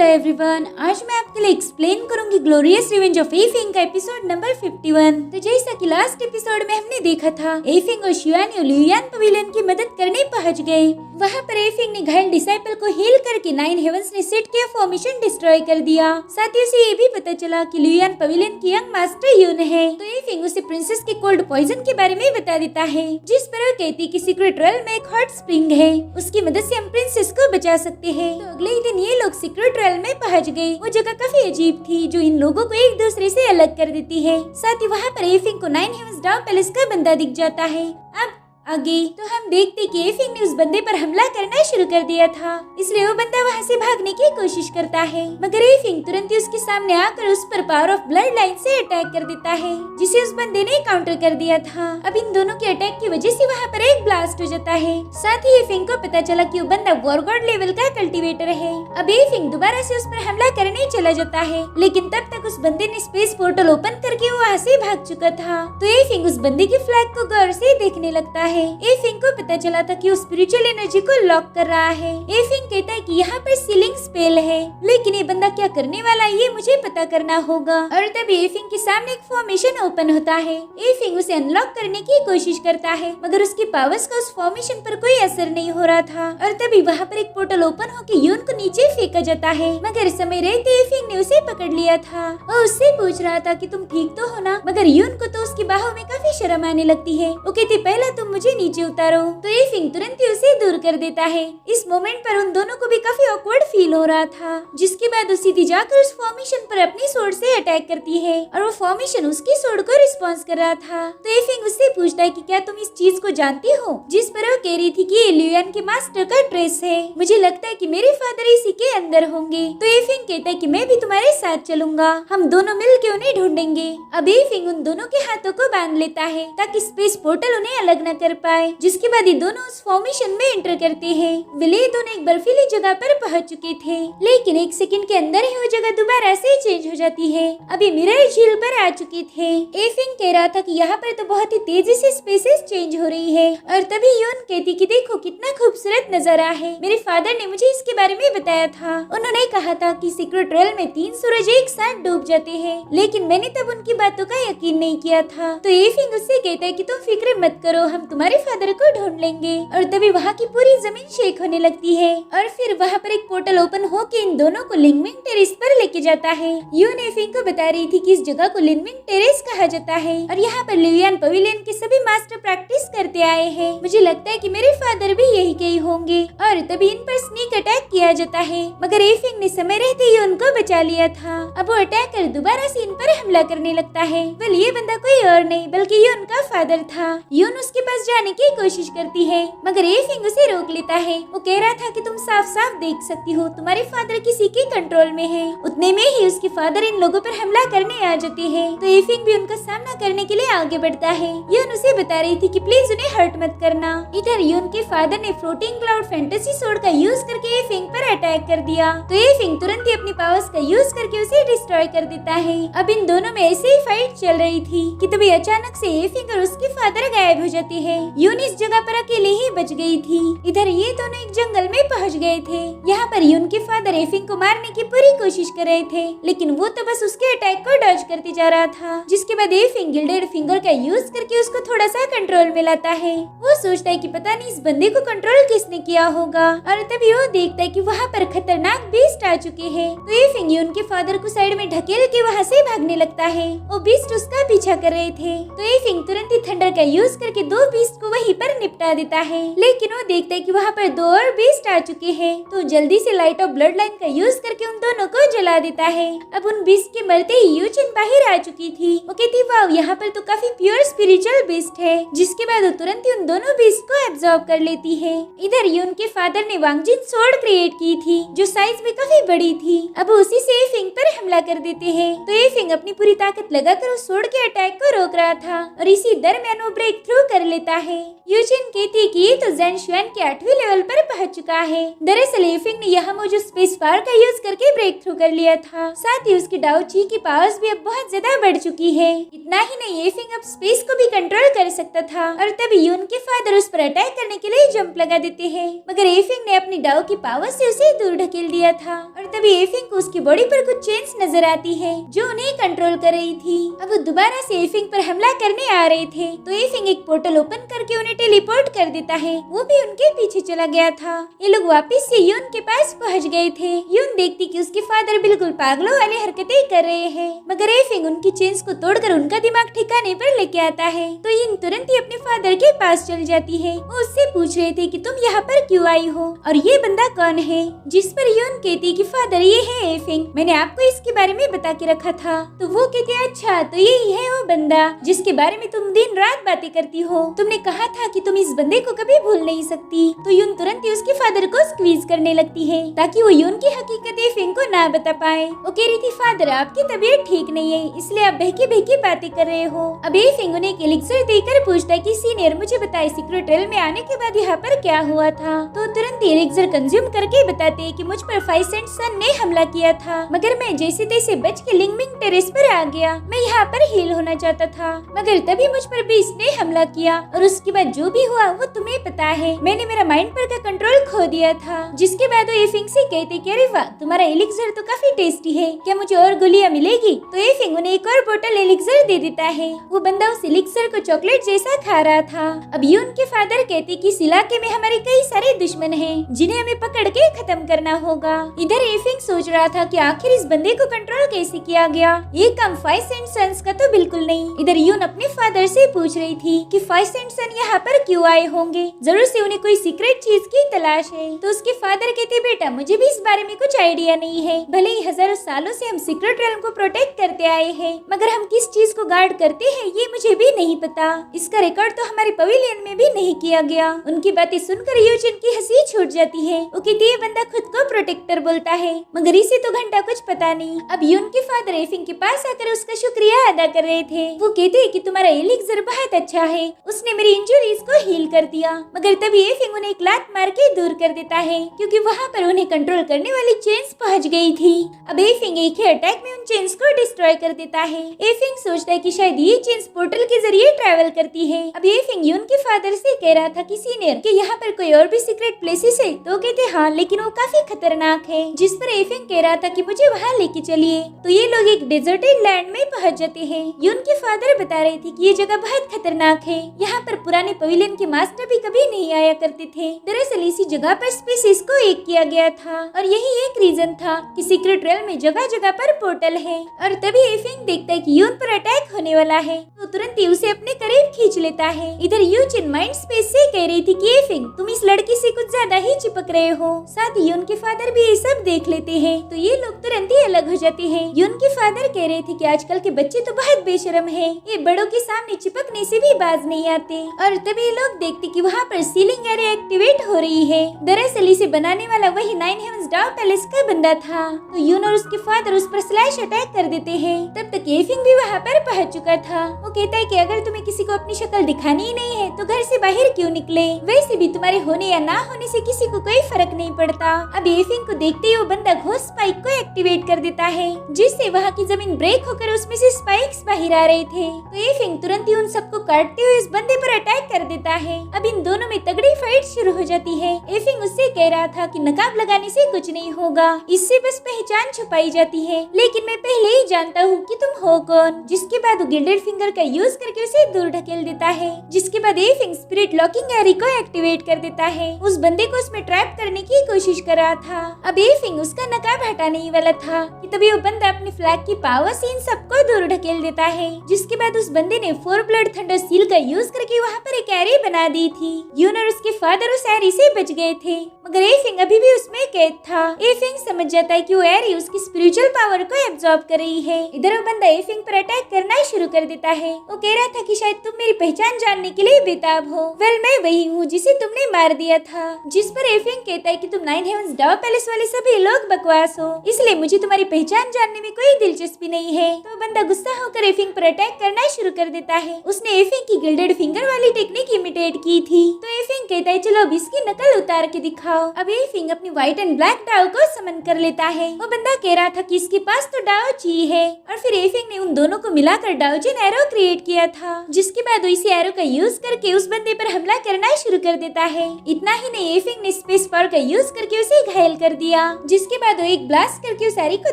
Hello everyone, आज मैं आपके लिए एक्सप्लेन करूंगी ग्लोरियस रिवेंज ऑफ एफिंग का एपिसोड नंबर 51। तो जैसा कि लास्ट एपिसोड में हमने देखा था, एफिंग और शियानी लियुयान पवेलियन की मदद करने पहुंच गए। वहां पर एफिंग ने घायल डिसाइपल को हील करके 9 हेवंस ने सेट किया फॉर्मेशन डिस्ट्रॉय कर दिया। साथ ही उसे ये भी पता चला कि लियुयान पवेलियन की यंग मास्टर यून है। तो एफिंग उसे प्रिंसेस के कोल्ड पॉइजन के बारे में बता देता है, जिस पर वो कहती कि सीक्रेट रॉयल में एक हॉट स्प्रिंग है, उसकी मदद से हम प्रिंसेस को बचा सकते हैं। तो अगले ही दिन ये लोग सीक्रेट रॉयल में पहुंच गए। वो जगह काफी अजीब थी, जो इन लोगों को एक दूसरे से अलग कर देती है। साथ ही वहाँ पर एफिंग को 9 हेवंस डाउन पैलेस का बंदा दिख जाता है। अब आगे तो हम देखते कि एफिंग ने उस बंदे पर हमला करना शुरू कर दिया था, इसलिए वो बंदा वहाँ से भागने की कोशिश करता है, मगर एफिंग तुरंत ही उसके सामने आकर उस पर पावर ऑफ ब्लड लाइन से अटैक कर देता है, जिसे उस बंदे ने काउंटर कर दिया था। अब इन दोनों के अटैक की वजह से वहाँ पर एक ब्लास्ट हो जाता है। साथ ही एफिंग को पता चला कि वो बंदा वॉर गॉड लेवल का कल्टीवेटर है। अब एफिंग दोबारा से उस पर हमला करने चला जाता है, लेकिन तब तक उस बंदे ने स्पेस पोर्टल ओपन करके वो वहाँ से भाग चुका था। तो एफिंग उस बंदे की फ्लैग को गौर से देखने लगता है। एफिंग को पता चला था कि वो स्पिरिचुअल एनर्जी को लॉक कर रहा है। एफिंग कहता है कि यहाँ पर सीलिंग स्पेल है, लेकिन ये बंदा क्या करने वाला है ये मुझे पता करना होगा। और तभी एफिंग के सामने एक फॉर्मेशन ओपन होता है। एफिंग उसे अनलॉक करने की कोशिश करता है, मगर उसकी पावर्स का उस फॉर्मेशन पर कोई असर नहीं हो रहा था। और तभी वहाँ पर एक पोर्टल ओपन होकर यून को नीचे फेंका जाता है, मगर समय रहते एफिंग ने उसे पकड़ लिया था और उससे पूछ रहा था कि तुम ठीक तो हो ना। मगर यून को तो उसकी बाहों में काफी शर्म आने लगती है। वो कहती पहला तुम मुझे नीचे उतारो। तो एफिंग तुरंत ही उसे दूर कर देता है। इस मोमेंट पर उन दोनों को भी काफी ऑकवर्ड फील हो रहा था, जिसके बाद वो सीधी जाकर उस फॉर्मेशन पर अपनी सोर्ड से अटैक करती है और वो फॉर्मेशन उसकी सोर्ड को रिस्पॉन्स कर रहा था। तो एफिंग उससे पूछता है कि क्या तुम इस चीज को जानती हो, जिस पर वो कह रही थी कि ये लियुयान के मास्टर का ड्रेस है। मुझे लगता है कि मेरे फादर इसी के अंदर होंगे। तो एफिंग कहता है कि मैं भी तुम्हारे साथ चलूंगा, हम दोनों मिलकर उन्हें ढूंढेंगे। अब एफिंग उन दोनों के हाथों को बांध लेता है ताकि स्पेस पोर्टल उन्हें अलग न कर पाए। जिसके बाद ये दोनों उस फॉर्मेशन में एंटर करते हैं। वे दोनों एक बर्फीली जगह पर पहुंच चुके थे, लेकिन एक सेकंड के अंदर ही वो जगह दोबारा से चेंज हो जाती है। अभी मिरर झील पर आ चुके थे। एफिंग कह रहा था कि यहाँ पर तो बहुत ही तेजी से स्पेसेस चेंज हो रही है, और तभी यून कहती कि देखो कितना खूबसूरत नजारा है, मेरे फादर ने मुझे इसके बारे में बताया था। उन्होंने कहा था कि सीक्रेट रॉयल में 3 सूरज एक साथ डूब जाते हैं, लेकिन मैंने तब उनकी बातों का यकीन नहीं किया था। तो एफिंग उससे कहता है कि तुम फिक्र मत करो, हम तुम्हारे फादर को ढूंढ लेंगे। और तभी वहाँ की पूरी जमीन शेक होने लगती है, और फिर वहाँ पर एक पोर्टल ओपन होके इन दोनों को लिंगमिंग टेरेस पर लेके जाता है। यून एफिंग को बता रही थी कि इस जगह को लिंगमिंग टेरेस कहा जाता है, और यहाँ पर लियुयान पवेलियन के सभी मास्टर प्रैक्टिस करते आए हैं। मुझे लगता है कि मेरे फादर भी यही के ही होंगे। और तभी इन पर स्नीक अटैक किया जाता है, मगर एफिंग ने समय रहते ही उनको बचा लिया था। अब वो अटैकर दोबारा से इन पर हमला करने लगता है। वेल ये बंदा कोई और नहीं बल्कि यून का फादर था। यून उसके पास जाने की कोशिश करती है, मगर एफिंग उसे रोक लेता है। वो कह रहा था कि तुम साफ साफ देख सकती हो तुम्हारे फादर किसी के कंट्रोल में है। उतने में ही उसके फादर इन लोगों पर हमला करने आ जाते हैं। तो एफिंग भी उनका सामना करने के लिए आगे बढ़ता है। यून उसे बता रही थी कि प्लीज उन्हें हर्ट मत करना। इधर यून के फादर ने फ्लोटिंग क्लाउड फैंटेसी सोर्ड का यूज करके एफिंग पर अटैक कर दिया। तो एफिंग तुरंत ही अपनी पावर्स का यूज करके उसे डिस्ट्रॉय कर देता है। अब इन दोनों में ऐसे ही फाइट चल रही थी कि तभी अचानक से एफिंग और उसके फादर गायब हो जाते हैं। यून इस जगह पर अकेले ही बच गई थी। इधर ये दोनों एक जंगल में पहुंच गए थे। यहाँ पर यून के फादर एफिंग को मारने की पूरी कोशिश कर रहे थे, लेकिन वो तो बस उसके अटैक को डॉज करते जा रहा था। जिसके बाद एफिंग गिल्डेड फिंगर का यूज करके उसको थोड़ा सा कंट्रोल में लाता है। वो सोचता है कि पता नहीं इस बंदे को कंट्रोल किसने किया होगा, और तभी वो देखता है कि वहाँ पर खतरनाक बीस्ट आ चुके हैं। तो एफिंग यून के फादर को साइड में ढकेल के वहाँ से भागने लगता है। वो बीस्ट उसका पीछा कर रहे थे। तो एफिंग तुरंत ही थंडर का यूज करके 2 बीस्ट को वहीं पर निपटा देता है, लेकिन वो देखता है कि वहाँ पर 2 और बीस्ट आ चुके हैं। तो जल्दी से लाइट ऑफ ब्लड लाइन का यूज करके उन दोनों को जला देता है। अब उन बीस्ट के मरते ही यूचिन बाहर आ चुकी थी। वो कहती वाव यहाँ पर तो काफी प्योर स्पिरिचुअल बीस्ट है, जिसके बाद वो तुरंत ही उन दोनों बीस्ट को एब्जॉर्ब कर लेती है। इधर यून के फादर ने वांगजिन सोर्ड क्रिएट की थी, जो साइज में काफी बड़ी थी। अब उसी से एफिंग पर हमला कर देते हैं। तो एफिंग अपनी पूरी ताकत लगाकर उस सोर्ड के अटैक को रोक रहा था, और इसी दरमियान वो ब्रेक थ्रू कर लेता है। यूचिन कहती कि ये तो ज़ेन शुआन के 8वें लेवल पर पहुंच चुका है। दरअसल एफिंग ने यहाँ मौजूद स्पेस पावर का यूज करके ब्रेक थ्रू कर लिया था। साथ ही उसकी डाओ ची की पावर्स भी अब बहुत ज्यादा बढ़ चुकी है। इतना ही नहीं, एफिंग अब स्पेस को भी कंट्रोल कर सकता था, और तभी यून के फादर उस पर अटैक करने के लिए जंप लगा देते हैं, मगर एफिंग ने अपनी डाओ की पावर से उसे दूर ढकेल धकेल दिया था। और तभी एफिंग को उसकी बॉडी पर कुछ चेन्स नजर आती है जो उन्हें कंट्रोल कर रही थी। अब वो दोबारा से एफिंग पर हमला करने आ रहे थे तो एफिंग एक पोर्टल ओपन करके उन्हें टेलीपोर्ट कर देता है। वो भी उनके पीछे चला गया था। ये लोग वापस से यून के पास पहुंच गए थे। यून देखती कि उसके फादर बिल्कुल पागलों वाली हरकतें कर रहे हैं, मगर एफिंग उनकी चेन्स को तोड़कर उनका दिमाग ठिकाने पर लेके आता है। तो यून तुरंत ही अपने फादर के पास चल जाती है। वो उससे पूछ रहे थे कि तुम यहाँ पर क्यों आई हो और ये बंदा कौन है, जिस पर यून कहती कि फादर ये है एफिंग, मैंने आपको इसके बारे में बता के रखा था। तो वो कहती अच्छा तो यही है वो बंदा जिसके बारे में तुम दिन रात बातें करती हो, तुमने कहा था कि तुम इस बंदे को कभी भूल नहीं सकती। तो यून तुरंत ही उसके फादर को स्क्वीज करने लगती है ताकि वो यून की हकीकत एफिंग को ना बता पाए। वो कह रही थी फादर आपकी तबीयत ठीक नहीं है इसलिए आप बहकी बहकी बातें कर रहे हो। अब एफिंग उन्हें एक एलिक्सर देकर पूछता है कि सीनियर मुझे बताए सीक्रेट रेल में आने के बाद यहाँ पर क्या हुआ था। तो तुरंत एलिक्सर कंज्यूम करके बताते हैं कि मुझ पर 5 सेंट सन ने हमला किया था, मगर मैं जैसे तैसे बच के लिंगमिंग टेरेस पर आ गया। मैं यहाँ पर हील होना चाहता था, मगर तभी मुझ पर भी इसने हमला किया और उसके बाद जो भी हुआ वो तुम्हें पता है। मैंने मेरा माइंड पर का कंट्रोल खो दिया था। जिसके बाद वो एफिंग से कहते कि अरे वाह तुम्हारा एलिक्सर तो काफी टेस्टी है, क्या मुझे और गोलियां मिलेगी। तो एफिंग उन्हें एक और बोतल एलिक्सर दे देता है। वो बंदा उस एलिक्सर को चॉकलेट जैसा खा रहा था। अब यून के फादर कहते कि इस इलाके में हमारे कई सारे दुश्मन हैं जिन्हें हमें पकड़ के खत्म करना होगा। इधर एफिंग सोच रहा था कि आखिर इस बंदे को कंट्रोल कैसे किया गया, ये काम 5 सेंट सन्स का तो बिल्कुल नहीं। इधर यून अपने फादर से पूछ रही थी कि 5 सेंट सन यहाँ पर क्यों आए होंगे, जरूर से उन्हें कोई सीक्रेट चीज की तलाश है। तो उसके फादर कहते बेटा मुझे भी इस बारे में कुछ आइडिया नहीं है, भले ही हजारों सालों से हम सीक्रेट रेलम को प्रोटेक्ट करते आए हैं, मगर हम किस चीज को गार्ड करते हैं ये मुझे भी नहीं पता। इसका रिकॉर्ड तो हमारे पवेलियन में भी नहीं किया गया। उनकी बातें सुनकर यूजिन की हंसी छूट जाती है। वो कहती है बंदा खुद को प्रोटेक्टर बोलता है, मगर इसे तो घंटा कुछ पता नहीं। अब यून के फादर एफिंग के पास आकर उसका शुक्रिया अदा कर रहे थे। वो कहते हैं कि तुम्हारा एलिक्सर बहुत अच्छा है, उसने मेरी इंजुरीज को हील कर दिया। मगर तभी एफिंग उन्हें एक लात मार के दूर कर देता है क्योंकि वहाँ पर उन्हें कंट्रोल करने वाली चेन्स पहुँच गई थी। अब एफिंग एक ही अटैक में उन चेन्स को डिस्ट्रॉय कर देता है। एफिंग सोचता है कि शायद ये चेन्स पोर्टल के जरिए ट्रैवल करती है। अब एफिंग यून के फादर से कह रहा था कि सीनियर कि यहाँ पर कोई और भी सीक्रेट प्लेसेस है। तो कहते हाँ लेकिन वो काफी खतरनाक है। जिस पर एफिंग कह रहा था कि मुझे वहाँ लेके चलिए। तो ये लोग एक डेजर्टेड लैंड में पहुँच जाते हैं। यून के फादर बता रहे थे कि ये जगह बहुत खतरनाक है, यहाँ पर पुराने पवेलियन के मास्टर भी कभी नहीं आया करते थे। दरअसल इसी जगह पर स्पीसीज को एक किया गया था और यही एक रीजन था कि सीक्रेट रेल में जगह जगह पर पोर्टल है। और तभी एफिंग देखता है कि यून पर अटैक होने वाला है तो तुरंत ही उसे अपने करीब खींच लेता है। इधर यूजिन माइंड स्पेस से कह रही थी कि एफिंग तुम इस लड़की से कुछ ज्यादा ही चिपक रहे हो। साथ ही यून के फादर भी ये सब देख लेते हैं तो ये लोग तुरंत ही अलग हो जाते हैं। यून के फादर कह रहे थे कि आजकल के बच्चे तो बहुत बेशरम हैं, ये बड़ों के सामने चिपकने से भी बाज नहीं आते। और तभी लोग देखते कि वहाँ पर सीलिंग एरिया एक्टिवेट हो रही है। दरअसल इसे बनाने वाला वही 9 हेवंस डार्क पैलेस का बंदा था। तो यून और उसके फादर उस पर स्लैश अटैक कर देते हैं। तब तक एफिंग भी वहाँ पर पहुँच चुका था। वो कहता है कि अगर तुम्हें किसी को अपनी शक्ल दिखानी ही नहीं है तो घर से बाहर क्यों निकले, वैसे भी तुम्हारे होने या ना होने से किसी को कोई फर्क नहीं पड़ता। अब एफिंग को देखते ही वो बंदा घोस्ट स्पाइक को एक्टिवेट कर देता है जिससे वहाँ की जमीन ब्रेक होकर उसमें से स्पाइक्स बाहर आ रहे थे। तो एफिंग तुरंत ही उन सबको काटते हुए इस बंदे पर अटैक कर देता है। अब इन दोनों में तगड़ी फाइट शुरू हो जाती है। एफिंग उससे कह रहा था कि नकाब लगाने से कुछ नहीं होगा, इससे बस पहचान छुपाई जाती है, लेकिन मैं पहले ही जानता हूँ कि तुम हो कौन। जिसके बाद वो गिल्डेड फिंगर का यूज करके उसे दूर ढकेल देता है। जिसके बाद एफिंग स्पिरिट लॉकिंग एरी को एक्टिवेट कर देता है। उस बंदे को उसमें ट्रैप करने की कोशिश कर रहा था। अब एफिंग उसका नकाब हटाने ही वाला था कि तभी वो बंदा अपनी फ्लैग की पावर से इन सबको दूर ढकेल देता है। जिसके बाद उस बंदे ने 4 ब्लड थंडर सील का यूज करके वहाँ पर एक एरी बना दी थी। यून और उसके फादर उस एरी से बच गए थे, मगर एफिंग अभी भी उसमें कैद था। एफिंग समझ जाता है कि वो एरी उसकी स्पिरिचुअल पावर को एब्जॉर्ब कर रही है। इधर वो बंदा एफिंग पर अटैक करना शुरू कर देता है। वो कह रहा था कि शायद तुम मेरी पहचान जानने के लिए बेताब हो। वेल मैं वही हूँ जिसे तुमने मार दिया था। जिस पर एफिंग कहता है कि तुम 9 हेवंस डार्क पैलेस वाले सभी लोग बकवास हो, इसलिए मुझे तुम्हारी पहचान जानने में कोई दिलचस्पी नहीं है। तो बंदा गुस्सा होकर एफिंग पर अटैक करना शुरू कर देता है। उसने एफिंग की गिल्डेड फिंगर वाली टेक्निक इमिटेट की थी। तो एफिंग कहता है चलो अब इसकी नकल उतार के दिखाओ। डाओ। अब एफिंग अपनी व्हाइट एंड ब्लैक डाओ को समन कर लेता है। वो बंदा कह रहा था कि इसके पास तो डाओ ची है और फिर एफिंग ने उन दोनों को मिलाकर डाओजिन एरो क्रिएट किया था, जिसके बाद वो इसी एरो का यूज करके उस बंदे पर हमला करना शुरू कर देता है। इतना ही नहीं, एफिंग ने स्पेस पावर का यूज करके उसे घायल कर दिया, जिसके बाद वो एक ब्लास्ट करके उस एरी को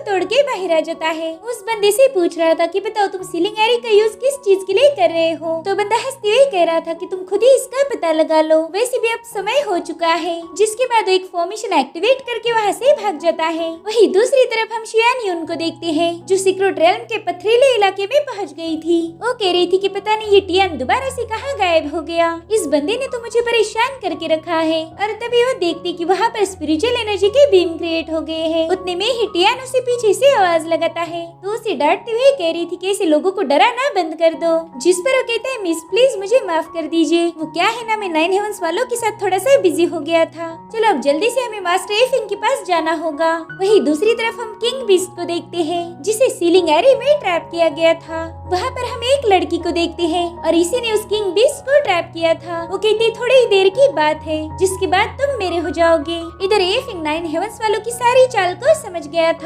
तोड़ के बाहर आ जाता है। उस बंदे से पूछ रहा था कि बताओ तुम सीलिंग एरी का यूज किस चीज के लिए कर रहे हो, तो बंदा हंसते हुए कह रहा था कि तुम खुद ही इसका पता लगा लो, वैसे भी अब समय हो चुका है। जिसके बाद वो एक फॉर्मेशन एक्टिवेट करके वहाँ से भाग जाता है। वही दूसरी तरफ हम शियान यून को देखते हैं, जो सीक्रेट रेल्म के पथरीले इलाके में पहुंच गई थी। वो कह रही थी कि पता नहीं ये टियान दोबारा से कहाँ गायब हो गया, इस बंदे ने तो मुझे परेशान करके रखा है। और तभी वो देखती कि वहाँ पर स्पिरिचुअल एनर्जी के बीम क्रिएट हो गए हैं। उतने में ही टियान उसे पीछे से आवाज लगाता है, तो उसे डांटते हुए कह रही थी कि ऐसे लोगों को डराना बंद कर दो। जिस पर वो कहता है मिस प्लीज मुझे माफ कर दीजिए, वो क्या है ना मैं 9 हेवंस वालों के साथ थोड़ा सा बिजी हो गया था। चलो अब जल्दी से हमें मास्टर एफिंग के पास जाना होगा। वही दूसरी तरफ हम किंग बीस्ट को देखते हैं, जिसे सीलिंग एरी में ट्रैप किया गया था। वहाँ पर हम एक लड़की को देखते हैं और इसी ने उस किंग बीस्ट को ट्रैप किया था। वो कहती थोड़ी ही देर की बात है, जिसके बाद तुम मेरे हो जाओगे। इधर एफिंग 9 हेवंस वालों की सारी चाल को समझ गया था।